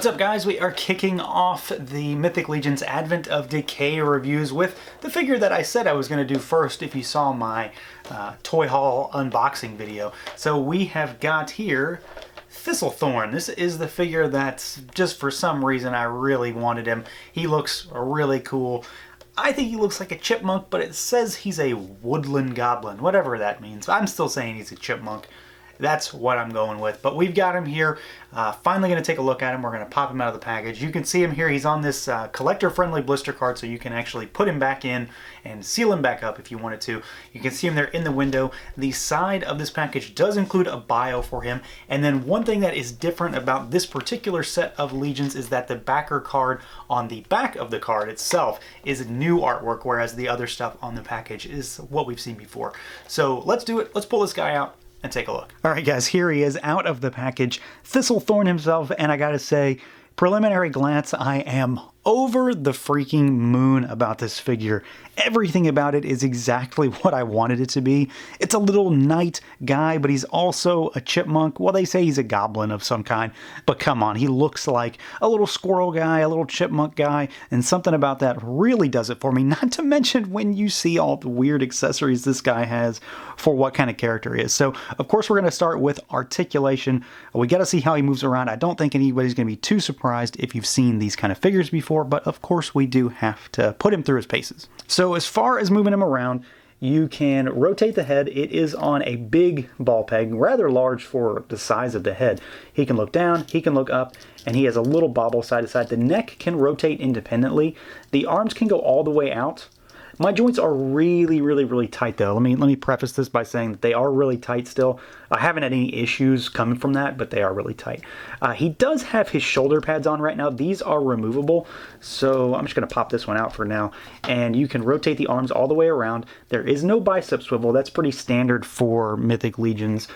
What's up, guys? We are kicking off the Mythic Legion's Advent of Decay reviews with the figure that I said I was going to do first if you saw my toy haul unboxing video. So we have got here Thistlethorn. This is the figure that's just for some reason I really wanted him. He looks really cool. I think he looks like a chipmunk, but it says he's a Woodland Goblin, whatever that means. I'm still saying he's a chipmunk. That's what I'm going with. But we've got him here. Finally going to take a look at him. We're going to pop him out of the package. You can see him here. He's on this collector-friendly blister card, so you can actually put him back in and seal him back up if you wanted to. You can see him there in the window. The side of this package does include a bio for him. And then one thing that is different about this particular set of Legions is that the backer card on the back of the card itself is new artwork, whereas the other stuff on the package is what we've seen before. So let's do it. Let's pull this guy out and take a look. All right, guys, here he is out of the package, Thistlethorn himself, and I gotta say, preliminary glance, I am over the freaking moon about this figure. Everything about it is exactly what I wanted it to be. It's a little knight guy, but he's also a chipmunk. Well, they say he's a goblin of some kind, but come on, he looks like a little squirrel guy, a little chipmunk guy, and something about that really does it for me. Not to mention when you see all the weird accessories this guy has for what kind of character he is. So, of course, we're going to start with articulation. We got to see how he moves around. I don't think anybody's going to be too surprised if you've seen these kind of figures before, but of course we do have to put him through his paces. So as far as moving him around, you can rotate the head. It is on a big ball peg, rather large for the size of the head. He can look down, he can look up, and he has a little bobble side to side. The neck can rotate independently. The arms can go all the way out. My joints are really tight though. Let me preface this by saying that they are really tight still. I haven't had any issues coming from that, but they are really tight. He does have his shoulder pads on right now. These are removable, so I'm just going to pop this one out for now. And you can rotate the arms all the way around. There is no bicep swivel. That's pretty standard for Mythic Legions.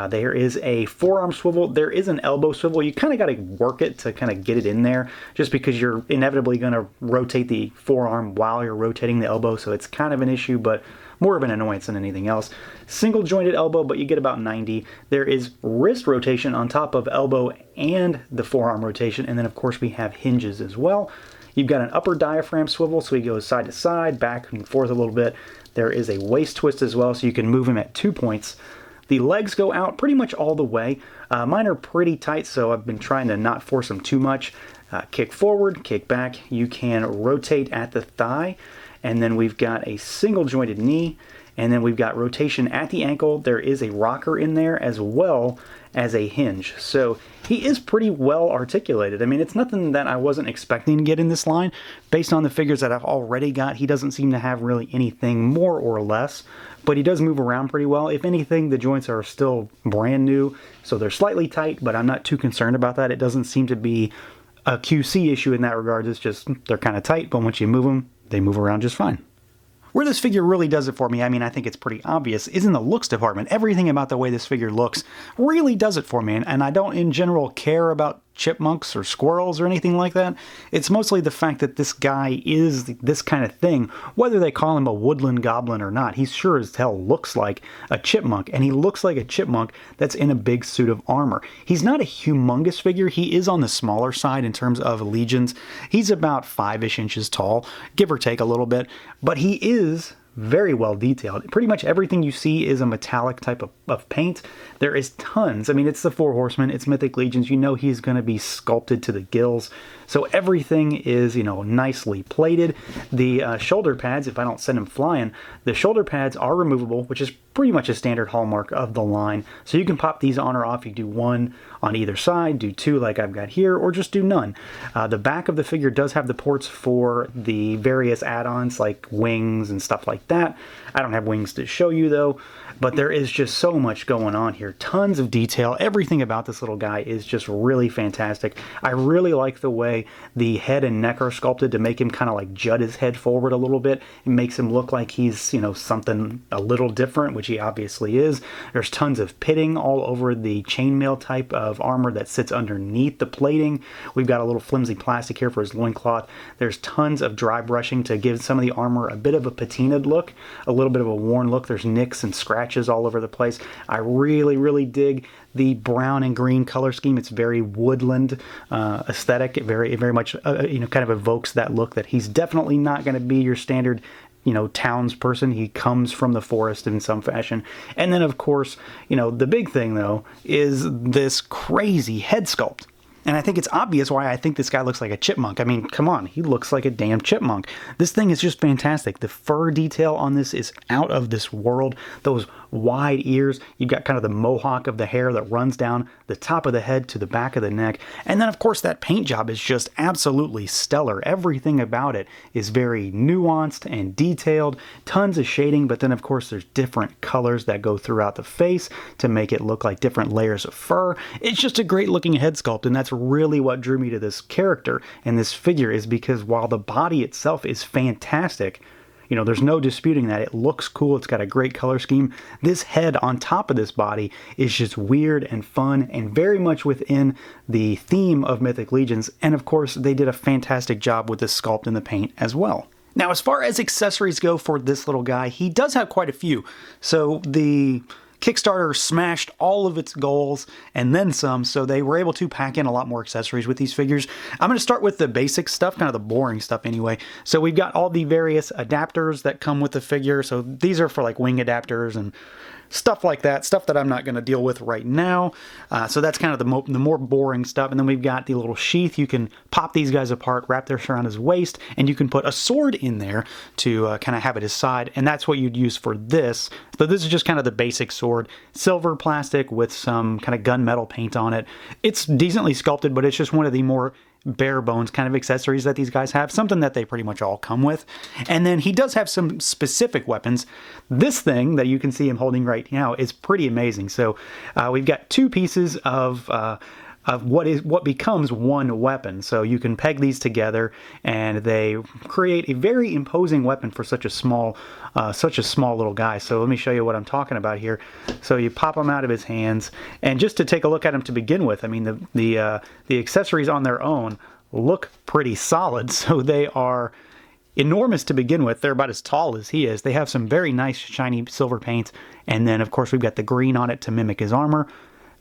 There is a forearm swivel. There is an elbow swivel. You kind of got to work it to kind of get it in there, just because you're inevitably going to rotate the forearm while you're rotating the elbow, so it's kind of an issue, but more of an annoyance than anything else. Single jointed elbow, but you get about 90. There is wrist rotation on top of elbow and the forearm rotation, and then of course we have hinges as well. You've got an upper diaphragm swivel, so he goes side to side, back and forth a little bit. There is a waist twist as well, so you can move him at 2 points. The legs go out pretty much all the way. Mine are pretty tight, so I've been trying to not force them too much. Kick forward, kick back. You can rotate at the thigh, and then we've got a single jointed knee, and then we've got rotation at the ankle. There is a rocker in there as well as a hinge. So he is pretty well articulated. I mean, it's nothing that I wasn't expecting to get in this line. Based on the figures that I've already got, he doesn't seem to have really anything more or less, but he does move around pretty well. If anything, the joints are still brand new, so they're slightly tight, but I'm not too concerned about that. It doesn't seem to be a QC issue in that regard. It's just they're kind of tight, but once you move them, they move around just fine. Where this figure really does it for me, I mean, I think it's pretty obvious, is in the looks department. Everything about the way this figure looks really does it for me, and I don't in general care about chipmunks or squirrels or anything like that. It's mostly the fact that this guy is this kind of thing. Whether they call him a Woodland Goblin or not, he sure as hell looks like a chipmunk, and he looks like a chipmunk that's in a big suit of armor. He's not a humongous figure. He is on the smaller side in terms of legions. He's about 5-ish inches tall, give or take a little bit, but he is very well detailed. Pretty much everything you see is a metallic type of paint. There is tons. I mean, it's the 4 Horsemen, it's Mythic Legions. You know he's going to be sculpted to the gills. So everything is, you know, nicely plated. The shoulder pads, if I don't send him flying, the shoulder pads are removable, which is pretty much a standard hallmark of the line. So you can pop these on or off. You do one on either side, do 2 like I've got here, or just do none. The back of the figure does have the ports for the various add-ons like wings and stuff like that. I don't have wings to show you though, but there is just so much going on here. Tons of detail. Everything about this little guy is just really fantastic. I really like the way way the head and neck are sculpted to make him kind of like jut his head forward a little bit. It makes him look like he's, you know, something a little different, which he obviously is. There's tons of pitting all over the chainmail type of armor that sits underneath the plating. We've got a little flimsy plastic here for his loincloth. There's tons of dry brushing to give some of the armor a bit of a patinaed look, a little bit of a worn look. There's nicks and scratches all over the place. I really dig the brown and green color scheme. It's very woodland aesthetic. It very much you know, kind of evokes that look that he's definitely not going to be your standard, you know, townsperson. He comes from the forest in some fashion. And then of course, you know, the big thing though is this crazy head sculpt. And I think it's obvious why I think this guy looks like a chipmunk. I mean, come on, he looks like a damn chipmunk. This thing is just fantastic. The fur detail on this is out of this world. Those wide ears, you've got kind of the mohawk of the hair that runs down the top of the head to the back of the neck. And then of course that paint job is just absolutely stellar. Everything about it is very nuanced and detailed, tons of shading, but then of course there's different colors that go throughout the face to make it look like different layers of fur. It's just a great looking head sculpt, and that's really what drew me to this character and this figure, is because while the body itself is fantastic, you know, there's no disputing that. It looks cool. It's got a great color scheme. This head on top of this body is just weird and fun and very much within the theme of Mythic Legions. And of course, they did a fantastic job with this sculpt and the paint as well. Now, as far as accessories go for this little guy, he does have quite a few. So the Kickstarter smashed all of its goals and then some, so they were able to pack in a lot more accessories with these figures. I'm going to start with the basic stuff, kind of the boring stuff anyway. So we've got all the various adapters that come with the figure. So these are for like wing adapters and stuff like that, stuff that I'm not going to deal with right now. So that's kind of the more boring stuff. And then we've got the little sheath. You can pop these guys apart, wrap this around his waist, and you can put a sword in there to kind of have it his side. And that's what you'd use for this. So this is just kind of the basic sword. Silver plastic with some kind of gunmetal paint on it. It's decently sculpted, but it's just one of the more bare bones kind of accessories that these guys have, something that they pretty much all come with. And then he does have some specific weapons. This thing that you can see him holding right now is pretty amazing. So we've got two pieces of what becomes one weapon. So you can peg these together and they create a very imposing weapon for such a small little guy. So let me show you what I'm talking about here. So you pop him out of his hands, and just to take a look at him to begin with, I mean the accessories on their own look pretty solid. So they are enormous to begin with. They're about as tall as he is. They have some very nice shiny silver paint, and then of course we've got the green on it to mimic his armor.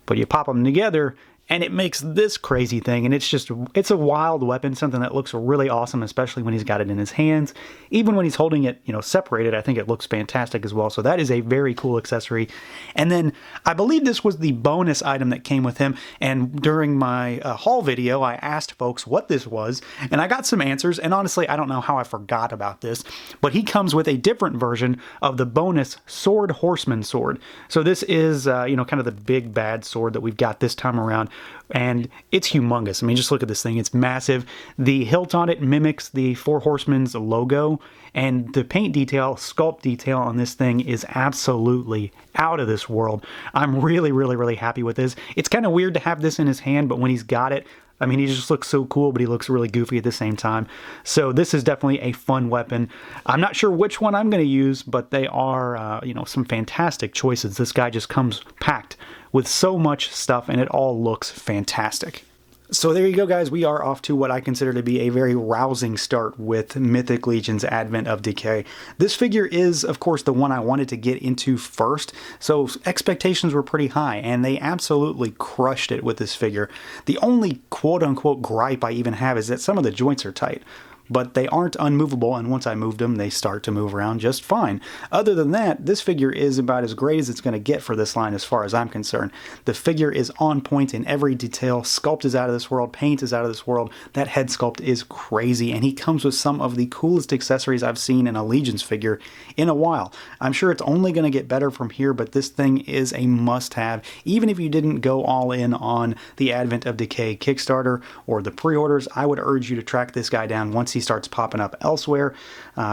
But you pop them together and it makes this crazy thing, and it's a wild weapon, something that looks really awesome, especially when he's got it in his hands. Even when he's holding it, you know, separated, I think it looks fantastic as well. So that is a very cool accessory. And then I believe this was the bonus item that came with him, and during my haul video, I asked folks what this was, and I got some answers, and honestly, I don't know how I forgot about this, but he comes with a different version of the bonus sword, Horseman sword. So this is, you know, kind of the big bad sword that we've got this time around. And it's humongous. I mean, just look at this thing. It's massive. The hilt on it mimics the Four Horsemen's logo, and the paint detail, sculpt detail on this thing is absolutely out of this world. I'm really happy with this. It's kind of weird to have this in his hand, but when he's got it, I mean, he just looks so cool, but he looks really goofy at the same time. So this is definitely a fun weapon. I'm not sure which one I'm going to use, but they are, you know, some fantastic choices. This guy just comes packed with so much stuff, and it all looks fantastic. So there you go, guys. We are off to what I consider to be a very rousing start with Mythic Legion's Advent of Decay. This figure is, of course, the one I wanted to get into first, so expectations were pretty high, and they absolutely crushed it with this figure. The only quote-unquote gripe I even have is that some of the joints are tight, but they aren't unmovable, and once I moved them, they start to move around just fine. Other than that, this figure is about as great as it's going to get for this line as far as I'm concerned. The figure is on point in every detail. Sculpt is out of this world. Paint is out of this world. That head sculpt is crazy, and he comes with some of the coolest accessories I've seen in a Legion's figure in a while. I'm sure it's only going to get better from here, but this thing is a must-have. Even if you didn't go all in on the Advent of Decay Kickstarter or the pre-orders, I would urge you to track this guy down once he he starts popping up elsewhere,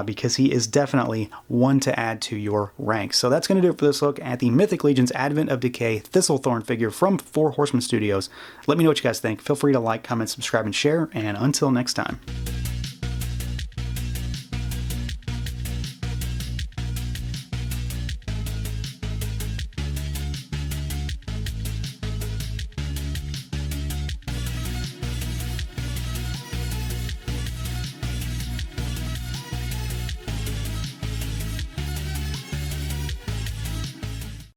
because he is definitely one to add to your ranks. So that's going to do it for this look at the Mythic Legion's Advent of Decay Thistlethorn figure from 4 Horsemen Studios. Let me know what you guys think. Feel free to like, comment, subscribe, and share, and until next time.